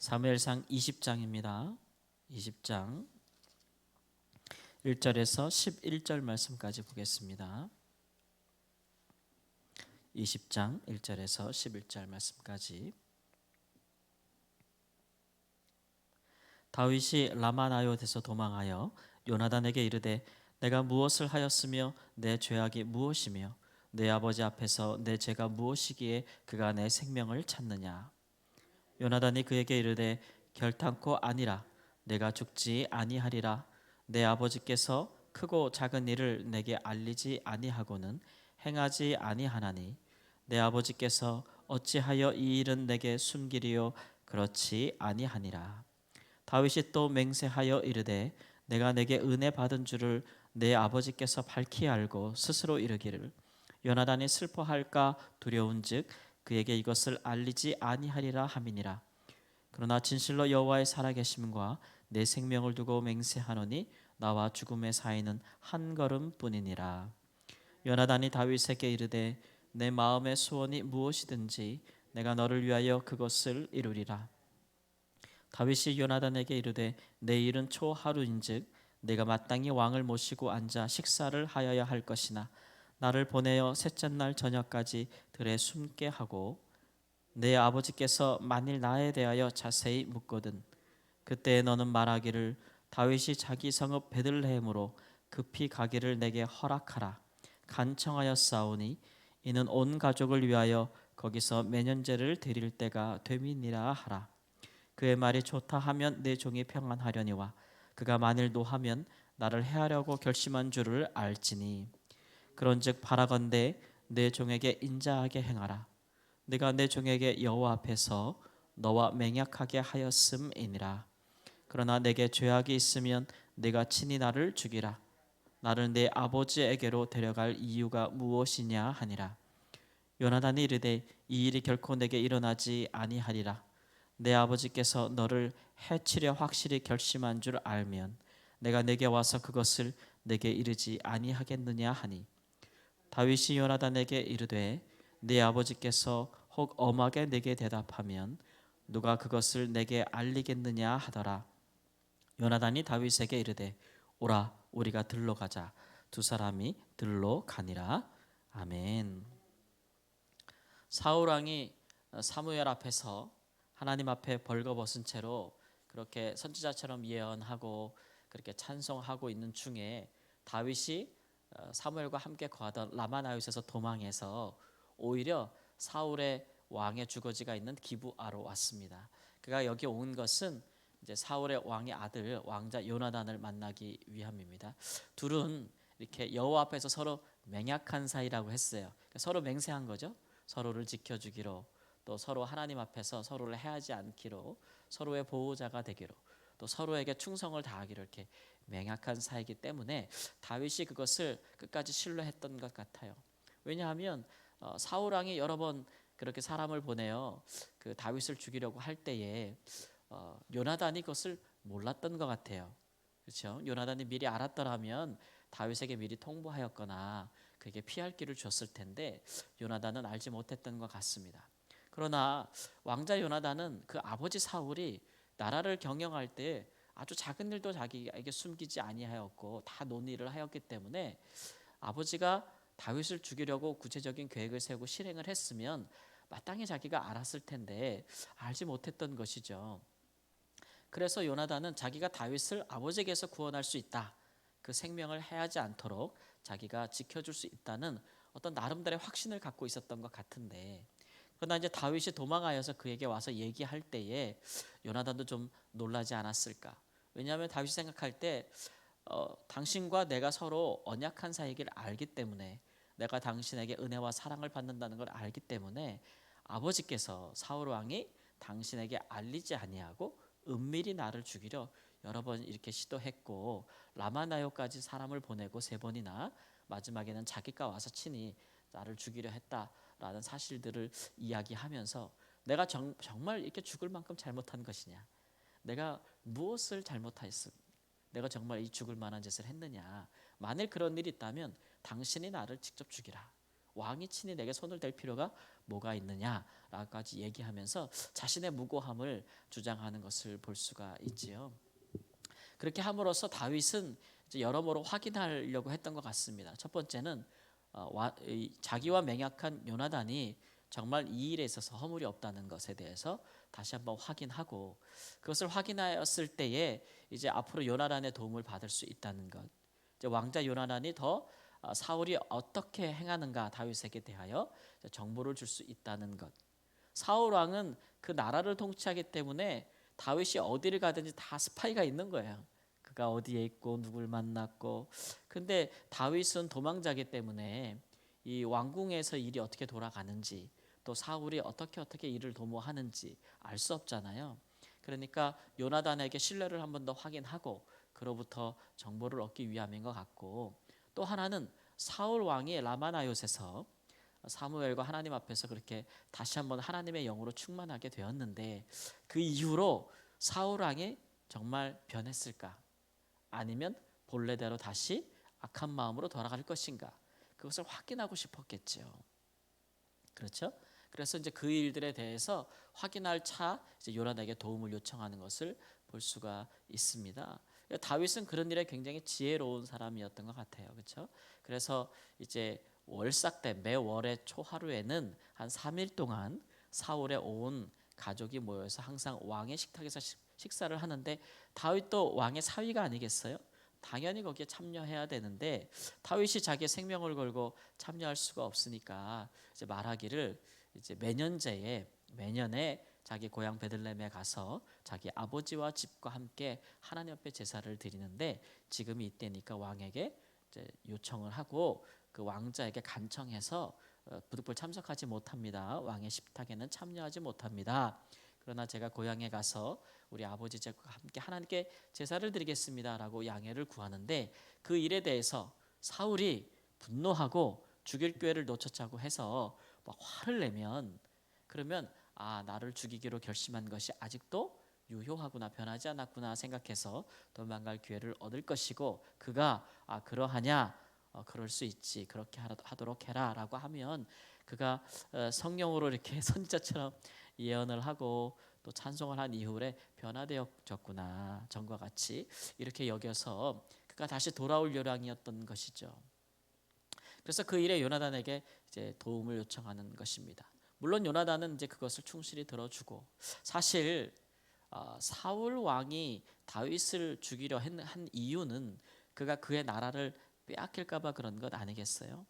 사무엘상 20장입니다. 20장 1절에서 11절 말씀까지 보겠습니다. 20장 1절에서 11절 말씀까지. 다윗이 라마나요에서 도망하여 요나단에게 이르되 내가 무엇을 하였으며 내 죄악이 무엇이며 내 아버지 앞에서 내 죄가 무엇이기에 그가 내 생명을 찾느냐. 요나단이 그에게 이르되 결탄코 아니라 내가 죽지 아니하리라. 내 아버지께서 크고 작은 일을 내게 알리지 아니하고는 행하지 아니하나니 내 아버지께서 어찌하여 이 일은 내게 숨기리요 그렇지 아니하니라. 다윗이 또 맹세하여 이르되 내가 내게 은혜 받은 줄을 내 아버지께서 밝히 알고 스스로 이르기를 요나단이 슬퍼할까 두려운즉 그에게 이것을 알리지 아니하리라 함이니라. 그러나 진실로 여호와의 살아계심과 내 생명을 두고 맹세하노니 나와 죽음의 사이는 한 걸음뿐이니라. 요나단이 다윗에게 이르되 내 마음의 소원이 무엇이든지 내가 너를 위하여 그것을 이루리라. 다윗이 요나단에게 이르되 내 일은 초하루인즉 내가 마땅히 왕을 모시고 앉아 식사를 하여야 할 것이나 나를 보내어 셋째 날 저녁까지 들에 숨게 하고 내 아버지께서 만일 나에 대하여 자세히 묻거든 그때 너는 말하기를 다윗이 자기 성읍 베들레헴으로 급히 가기를 내게 허락하라. 간청하였사오니 이는 온 가족을 위하여 거기서 매년제를 드릴 때가 됨이니라 하라. 그의 말이 좋다 하면 내 종이 평안하려니와 그가 만일 노하면 나를 해하려고 결심한 줄을 알지니 그런즉 바라건대 내 종에게 인자하게 행하라. 네가 내 종에게 여호와 앞에서 너와 맹약하게 하였음이니라. 그러나 내게 죄악이 있으면 네가 친히 나를 죽이라. 나를 내 아버지에게로 데려갈 이유가 무엇이냐 하니라. 요나단이 이르되 이 일이 결코 내게 일어나지 아니하리라. 내 아버지께서 너를 해치려 확실히 결심한 줄 알면 내가 내게 와서 그것을 내게 이르지 아니하겠느냐 하니 다윗이 요나단에게 이르되 네 아버지께서 혹 엄하게 내게 대답하면 누가 그것을 내게 알리겠느냐 하더라. 요나단이 다윗에게 이르되 오라 우리가 들로 가자. 두 사람이 들로 가니라. 아멘. 사울 왕이 사무엘 앞에서 하나님 앞에 벌거벗은 채로 그렇게 선지자처럼 예언하고 그렇게 찬송하고 있는 중에 다윗이 사무엘과 함께 거하던 라마나요에서 도망해서 오히려 사울의 왕의 주거지가 있는 기브아로 왔습니다. 그가 여기 온 것은 이제 사울의 왕의 아들 왕자 요나단을 만나기 위함입니다. 둘은 이렇게 여호와 앞에서 서로 맹약한 사이라고 했어요. 그러니까 서로 맹세한 거죠. 서로를 지켜주기로, 또 서로 하나님 앞에서 서로를 해하지 않기로, 서로의 보호자가 되기로, 또 서로에게 충성을 다하기로 이렇게 맹약한 사이기 때문에 다윗이 그것을 끝까지 신뢰했던 것 같아요. 왜냐하면 사울 왕이 여러 번 그렇게 사람을 보내어 그 다윗을 죽이려고 할 때에 요나단이 그것을 몰랐던 것 같아요. 그렇죠? 요나단이 미리 알았더라면 다윗에게 미리 통보하였거나 그에게 피할 길을 줬을 텐데 요나단은 알지 못했던 것 같습니다. 그러나 왕자 요나단은 그 아버지 사울이 나라를 경영할 때 아주 작은 일도 자기에게 숨기지 아니하였고 다 논의를 하였기 때문에 아버지가 다윗을 죽이려고 구체적인 계획을 세우고 실행을 했으면 마땅히 자기가 알았을 텐데 알지 못했던 것이죠. 그래서 요나단은 자기가 다윗을 아버지에게서 구원할 수 있다, 그 생명을 해하지 않도록 자기가 지켜줄 수 있다는 어떤 나름대로의 확신을 갖고 있었던 것 같은데, 그러나 이제 다윗이 도망하여서 그에게 와서 얘기할 때에 요나단도 좀 놀라지 않았을까? 왜냐하면 다윗이 생각할 때 당신과 내가 서로 언약한 사이를 알기 때문에, 내가 당신에게 은혜와 사랑을 받는다는 걸 알기 때문에 아버지께서 사울 왕이 당신에게 알리지 아니하고 은밀히 나를 죽이려 여러 번 이렇게 시도했고 라마나요까지 사람을 보내고 세 번이나 마지막에는 자기가 와서 친히 나를 죽이려 했다라는 사실들을 이야기하면서 내가 정말 이렇게 죽을 만큼 잘못한 것이냐, 내가 무엇을 잘못했음, 내가 정말 이 죽을 만한 짓을 했느냐, 만일 그런 일이 있다면 당신이 나를 직접 죽이라, 왕이 친히 내게 손을 댈 필요가 뭐가 있느냐라고까지 얘기하면서 자신의 무고함을 주장하는 것을 볼 수가 있지요. 그렇게 함으로써 다윗은 이제 여러모로 확인하려고 했던 것 같습니다. 첫 번째는 자기와 맹약한 요나단이 정말 이 일에 있어서 허물이 없다는 것에 대해서 다시 한번 확인하고, 그것을 확인하였을 때에 이제 앞으로 요나단의 도움을 받을 수 있다는 것. 이제 왕자 요나단이 더 사울이 어떻게 행하는가 다윗에게 대하여 정보를 줄 수 있다는 것. 사울 왕은 그 나라를 통치하기 때문에 다윗이 어디를 가든지 다 스파이가 있는 거예요. 그가 어디에 있고 누굴 만났고. 근데 다윗은 도망자기 때문에 이 왕궁에서 일이 어떻게 돌아가는지, 또 사울이 어떻게 일을 도모하는지 알 수 없잖아요. 그러니까 요나단에게 신뢰를 한 번 더 확인하고 그로부터 정보를 얻기 위함인 것 같고, 또 하나는 사울 왕이 라마나요에서 사무엘과 하나님 앞에서 그렇게 다시 한번 하나님의 영으로 충만하게 되었는데, 그 이후로 사울 왕이 정말 변했을까? 아니면 본래대로 다시 악한 마음으로 돌아갈 것인가? 그것을 확인하고 싶었겠죠. 그렇죠? 그래서 이제 그 일들에 대해서 확인할 차 이제 요나단에게 도움을 요청하는 것을 볼 수가 있습니다. 다윗은 그런 일에 굉장히 지혜로운 사람이었던 것 같아요. 그렇죠? 그래서 이제 월삭 때 매월의 초하루에는 한 3일 동안 사울의 온 가족이 모여서 항상 왕의 식탁에서 식사를 하는데, 다윗도 왕의 사위가 아니겠어요? 당연히 거기에 참여해야 되는데 다윗이 자기의 생명을 걸고 참여할 수가 없으니까 이제 말하기를 이제 매년에 자기 고향 베들레헴에 가서 자기 아버지와 집과 함께 하나님 앞에 제사를 드리는데, 지금이 이때니까 왕에게 이제 요청을 하고 그 왕자에게 간청해서 부득불 참석하지 못합니다. 왕의 식탁에는 참여하지 못합니다. 그러나 제가 고향에 가서 우리 아버지 집과 함께 하나님께 제사를 드리겠습니다라고 양해를 구하는데, 그 일에 대해서 사울이 분노하고 죽일 기회를 놓쳤다고 해서 막 화를 내면, 그러면 나를 죽이기로 결심한 것이 아직도 유효하구나, 변하지 않았구나 생각해서 도망갈 기회를 얻을 것이고, 그가 그러하냐, 그럴 수 있지, 그렇게 하도록 해라라고 하면 그가 성령으로 이렇게 선지자처럼 예언을 하고 또 찬송을 한 이후에 변화되어졌구나, 전과 같이 이렇게 여겨서 그가 다시 돌아올 요량이었던 것이죠. 그래서 그 일에 요나단에게 이제 도움을 요청하는 것입니다. 물론 요나단은 이제 그것을 충실히 들어주고, 사실 사울 왕이 다윗을 죽이려 한 이유는 그가 그의 나라를 빼앗길까봐 그런 것 아니겠어요?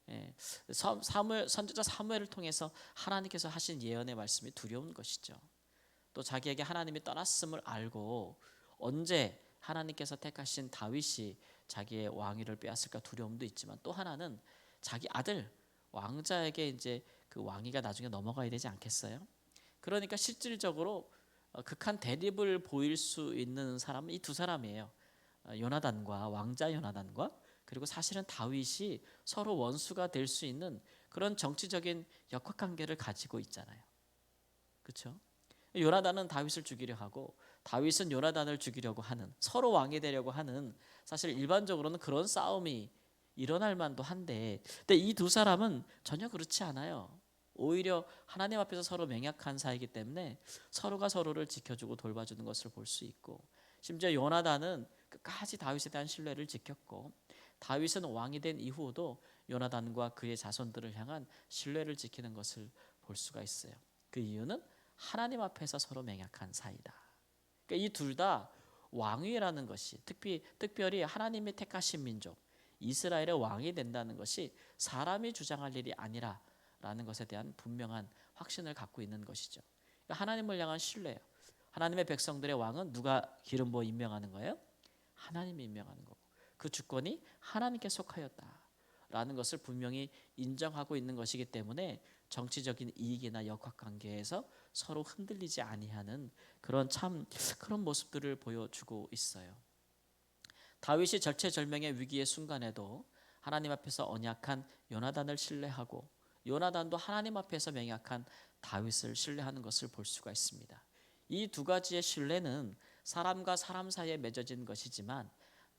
예, 선지자 사무엘을 통해서 하나님께서 하신 예언의 말씀이 두려운 것이죠. 또 자기에게 하나님이 떠났음을 알고 언제 하나님께서 택하신 다윗이 자기의 왕위를 빼앗을까 두려움도 있지만, 또 하나는 자기 아들 왕자에게 이제 그 왕위가 나중에 넘어가야 되지 않겠어요? 그러니까 실질적으로 극한 대립을 보일 수 있는 사람은 이 두 사람이에요. 요나단과 왕자 요나단과, 그리고 사실은 다윗이 서로 원수가 될 수 있는 그런 정치적인 역학관계를 가지고 있잖아요. 그렇죠? 요나단은 다윗을 죽이려 하고 다윗은 요나단을 죽이려고 하는, 서로 왕이 되려고 하는, 사실 일반적으로는 그런 싸움이 일어날 만도 한데, 근데 이 두 사람은 전혀 그렇지 않아요. 오히려 하나님 앞에서 서로 맹약한 사이이기 때문에 서로가 서로를 지켜주고 돌봐주는 것을 볼 수 있고, 심지어 요나단은 끝까지 다윗에 대한 신뢰를 지켰고, 다윗은 왕이 된 이후도 요나단과 그의 자손들을 향한 신뢰를 지키는 것을 볼 수가 있어요. 그 이유는 하나님 앞에서 서로 맹약한 사이다. 그러니까 이 둘 다 왕위라는 것이, 특별히 하나님이 택하신 민족 이스라엘의 왕이 된다는 것이 사람이 주장할 일이 아니라라는 것에 대한 분명한 확신을 갖고 있는 것이죠. 그러니까 하나님을 향한 신뢰예요. 하나님의 백성들의 왕은 누가 기름 부어 임명하는 거예요? 하나님이 임명하는 거고, 그 주권이 하나님께 속하였다라는 것을 분명히 인정하고 있는 것이기 때문에 정치적인 이익이나 역학관계에서 서로 흔들리지 아니하는 그런 모습들을 보여주고 있어요. 다윗이 절체절명의 위기의 순간에도 하나님 앞에서 언약한 요나단을 신뢰하고, 요나단도 하나님 앞에서 맹약한 다윗을 신뢰하는 것을 볼 수가 있습니다. 이 두 가지의 신뢰는 사람과 사람 사이에 맺어진 것이지만,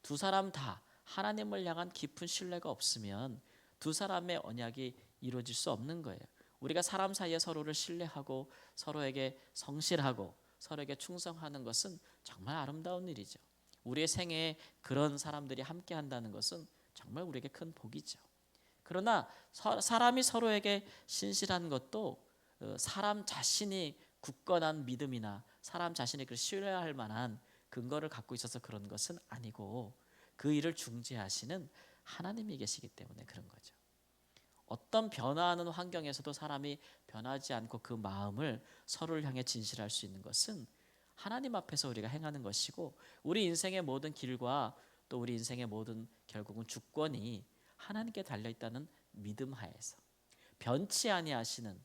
두 사람 다 하나님을 향한 깊은 신뢰가 없으면 두 사람의 언약이 이루어질 수 없는 거예요. 우리가 사람 사이에 서로를 신뢰하고 서로에게 성실하고 서로에게 충성하는 것은 정말 아름다운 일이죠. 우리의 생애에 그런 사람들이 함께 한다는 것은 정말 우리에게 큰 복이죠. 그러나 사람이 서로에게 신실한 것도 사람 자신이 굳건한 믿음이나 사람 자신이 그 신뢰할 만한 근거를 갖고 있어서 그런 것은 아니고 그 일을 중재하시는 하나님이 계시기 때문에 그런 거죠. 어떤 변화하는 환경에서도 사람이 변하지 않고 그 마음을 서로를 향해 진실할 수 있는 것은 하나님 앞에서 우리가 행하는 것이고, 우리 인생의 모든 길과 또 우리 인생의 모든 결국은 주권이 하나님께 달려 있다는 믿음 하에서 변치 아니하시는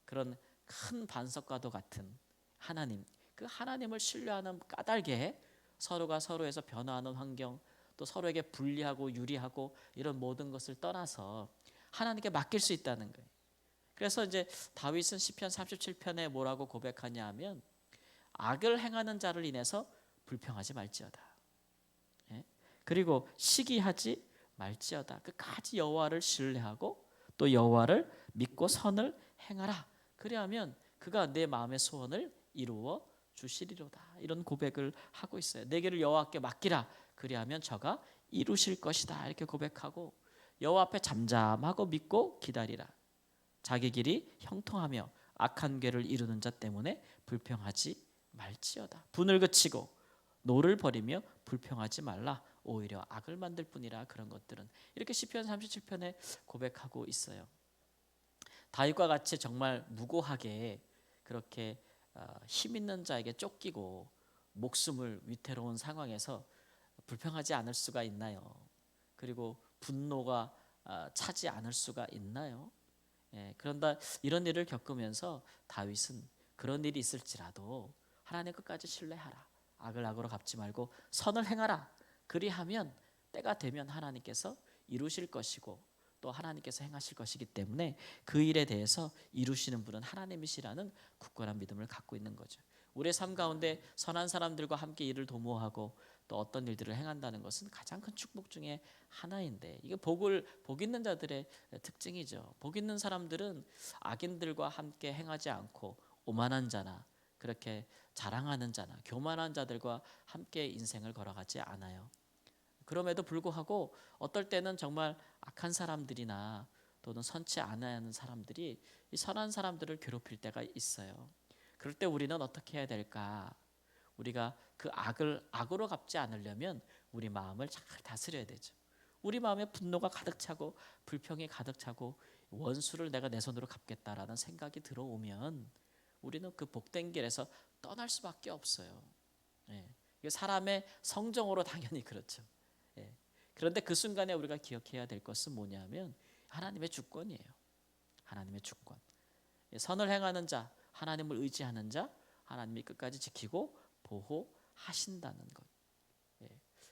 그런 큰 반석과도 같은 하나님, 그 하나님을 신뢰하는 까닭에 서로가 서로에서 변화하는 환경, 또 서로에게 불리하고 유리하고 이런 모든 것을 떠나서 하나님께 맡길 수 있다는 거예요. 그래서 이제 다윗은 시편 37편에 뭐라고 고백하냐 하면, 악을 행하는 자를 인해서 불평하지 말지어다. 예? 그리고 시기하지 말지어다. 끝까지 여호와를 신뢰하고 또 여호와를 믿고 선을 행하라. 그리하면 그가 내 마음의 소원을 이루어 주시리로다. 이런 고백을 하고 있어요. 내 길을 여호와께 맡기라. 그리하면 저가 이루실 것이다. 이렇게 고백하고, 여호와 앞에 잠잠하고 믿고 기다리라. 자기 길이 형통하며 악한 궤를 이루는 자 때문에 불평하지 말지어다. 분을 그치고 노를 버리며 불평하지 말라. 오히려 악을 만들 뿐이라. 그런 것들은 이렇게 시편 37편에 고백하고 있어요. 다윗과 같이 정말 무고하게 그렇게 힘 있는 자에게 쫓기고 목숨을 위태로운 상황에서 불평하지 않을 수가 있나요? 그리고 분노가 차지 않을 수가 있나요? 예, 그런다 이런 일을 겪으면서 다윗은 그런 일이 있을지라도 하나님 끝까지 신뢰하라. 악을 악으로 갚지 말고 선을 행하라. 그리하면 때가 되면 하나님께서 이루실 것이고 또 하나님께서 행하실 것이기 때문에 그 일에 대해서 이루시는 분은 하나님이시라는 굳건한 믿음을 갖고 있는 거죠. 우리의 삶 가운데 선한 사람들과 함께 일을 도모하고 또 어떤 일들을 행한다는 것은 가장 큰 축복 중에 하나인데, 이게 복 있는 자들의 특징이죠. 복 있는 사람들은 악인들과 함께 행하지 않고 오만한 자나 그렇게 자랑하는 자나 교만한 자들과 함께 인생을 걸어가지 않아요. 그럼에도 불구하고 어떨 때는 정말 악한 사람들이나 또는 선치 않아야 사람들이 이 선한 사람들을 괴롭힐 때가 있어요. 그럴 때 우리는 어떻게 해야 될까? 우리가 그 악을 악으로 갚지 않으려면 우리 마음을 잘 다스려야 되죠. 우리 마음에 분노가 가득 차고 불평이 가득 차고 원수를 내가 내 손으로 갚겠다라는 생각이 들어오면 우리는 그 복된 길에서 떠날 수밖에 없어요. 예. 이게 사람의 성정으로 당연히 그렇죠. 예. 그런데 그 순간에 우리가 기억해야 될 것은 뭐냐면 하나님의 주권이에요. 하나님의 주권. 선을 행하는 자, 하나님을 의지하는 자, 하나님이 끝까지 지키고 보호하신다는 것. 예.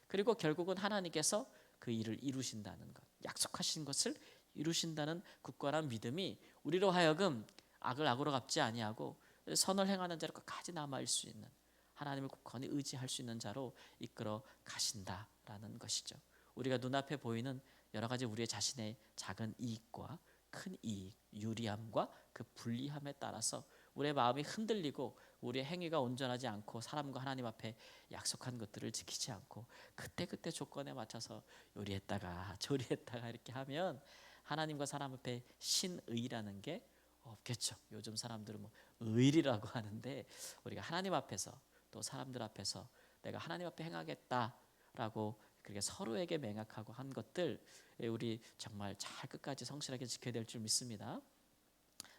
그리고 결국은 하나님께서 그 일을 이루신다는 것, 약속하신 것을 이루신다는 굳건한 믿음이 우리로 하여금 악을 악으로 갚지 아니하고 선을 행하는 자로 끝까지 남아있을 수 있는, 하나님을 굳건히 의지할 수 있는 자로 이끌어 가신다라는 것이죠. 우리가 눈앞에 보이는 여러 가지 우리의 자신의 작은 이익과 큰 이익, 유리함과 그 불리함에 따라서 우리의 마음이 흔들리고 우리의 행위가 온전하지 않고 사람과 하나님 앞에 약속한 것들을 지키지 않고 그때그때 조건에 맞춰서 요리했다가 조리했다가 이렇게 하면 하나님과 사람 앞에 신의라는 게 없겠죠. 요즘 사람들은 뭐 의리라고 하는데, 우리가 하나님 앞에서 또 사람들 앞에서 내가 하나님 앞에 행하겠다라고 그렇게 서로에게 맹약하고 한 것들 우리 정말 잘 끝까지 성실하게 지켜야 될 줄 믿습니다.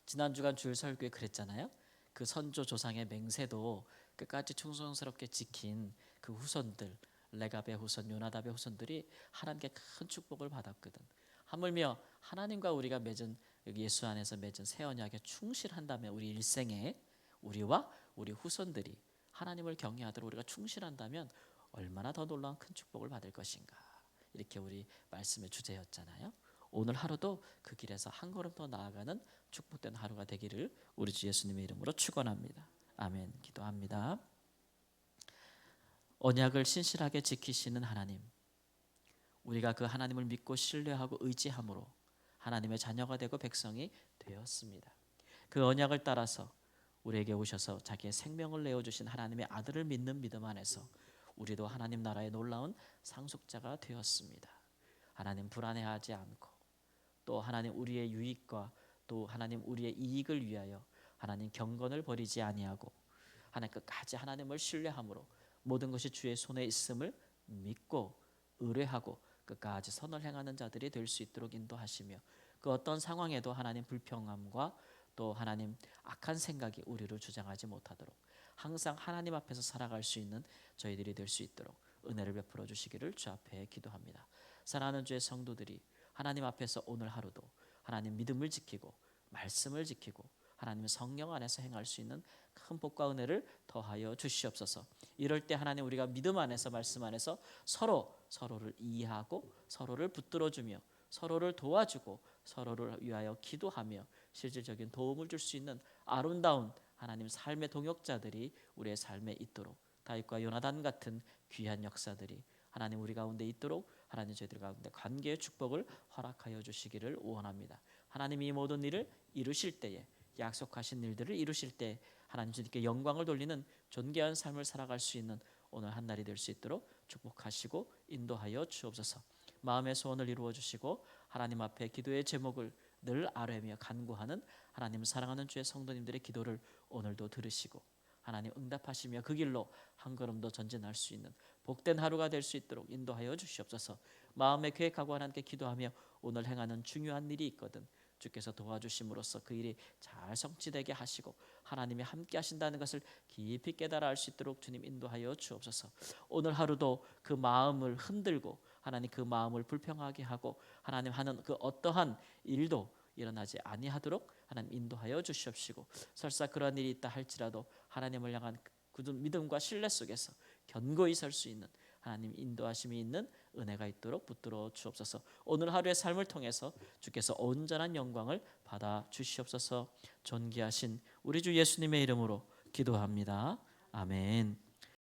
지난 주간 주일 설교에 그랬잖아요. 그 선조 조상의 맹세도 끝까지 충성스럽게 지킨 그 후손들, 레갑의 후손, 요나답의 후손들이 하나님께 큰 축복을 받았거든. 하물며 하나님과 우리가 맺은 예수 안에서 맺은 새 언약에 충실한다면 우리 일생에 우리와 우리 후손들이 하나님을 경외하도록 우리가 충실한다면 얼마나 더 놀라운 큰 축복을 받을 것인가. 이렇게 우리 말씀의 주제였잖아요. 오늘 하루도 그 길에서 한 걸음 더 나아가는 축복된 하루가 되기를 우리 주 예수님의 이름으로 축원합니다. 아멘. 기도합니다. 언약을 신실하게 지키시는 하나님, 우리가 그 하나님을 믿고 신뢰하고 의지함으로 하나님의 자녀가 되고 백성이 되었습니다. 그 언약을 따라서 우리에게 오셔서 자기의 생명을 내어주신 하나님의 아들을 믿는 믿음 안에서 우리도 하나님 나라의 놀라운 상속자가 되었습니다. 하나님 불안해하지 않고 또 하나님 우리의 유익과 또 하나님 우리의 이익을 위하여 하나님 경건을 버리지 아니하고 하나님 끝까지 하나님을 신뢰함으로 모든 것이 주의 손에 있음을 믿고 의뢰하고 끝까지 선을 행하는 자들이 될 수 있도록 인도하시며 그 어떤 상황에도 하나님 불평함과 또 하나님 악한 생각이 우리를 주장하지 못하도록 항상 하나님 앞에서 살아갈 수 있는 저희들이 될 수 있도록 은혜를 베풀어 주시기를 주 앞에 기도합니다. 사랑하는 주의 성도들이 하나님 앞에서 오늘 하루도 하나님 믿음을 지키고 말씀을 지키고 하나님의 성령 안에서 행할 수 있는 큰 복과 은혜를 더하여 주시옵소서. 이럴 때 하나님 우리가 믿음 안에서 말씀 안에서 서로를 이해하고 서로를 붙들어주며 서로를 도와주고 서로를 위하여 기도하며 실질적인 도움을 줄 수 있는 아름다운 하나님 삶의 동역자들이 우리의 삶에 있도록 다윗과 요나단 같은 귀한 역사들이 하나님 우리 가운데 있도록 하나님 저희들 가운데 관계의 축복을 허락하여 주시기를 원합니다. 하나님이 모든 일을 이루실 때에 약속하신 일들을 이루실 때 하나님 주님께 영광을 돌리는 존귀한 삶을 살아갈 수 있는 오늘 한 날이 될 수 있도록 축복하시고 인도하여 주옵소서. 마음의 소원을 이루어 주시고 하나님 앞에 기도의 제목을 늘 아뢰며 간구하는 하나님 사랑하는 주의 성도님들의 기도를 오늘도 들으시고 하나님 응답하시며 그 길로 한 걸음 더 전진할 수 있는 복된 하루가 될 수 있도록 인도하여 주시옵소서. 마음에 계획하고 하나님께 기도하며 오늘 행하는 중요한 일이 있거든 주께서 도와주심으로써 그 일이 잘 성취되게 하시고 하나님이 함께 하신다는 것을 깊이 깨달아 알 수 있도록 주님 인도하여 주옵소서. 오늘 하루도 그 마음을 흔들고 하나님 그 마음을 불평하게 하고 하나님 하는 그 어떠한 일도 일어나지 아니하도록 하나님 인도하여 주시옵시고 설사 그런 일이 있다 할지라도 하나님을 향한 굳은 믿음과 신뢰 속에서 견고히 설 수 있는 하나님 인도하심이 있는 은혜가 있도록 붙들어 주옵소서. 오늘 하루의 삶을 통해서 주께서 온전한 영광을 받아 주시옵소서. 존귀하신 우리 주 예수님의 이름으로 기도합니다. 아멘.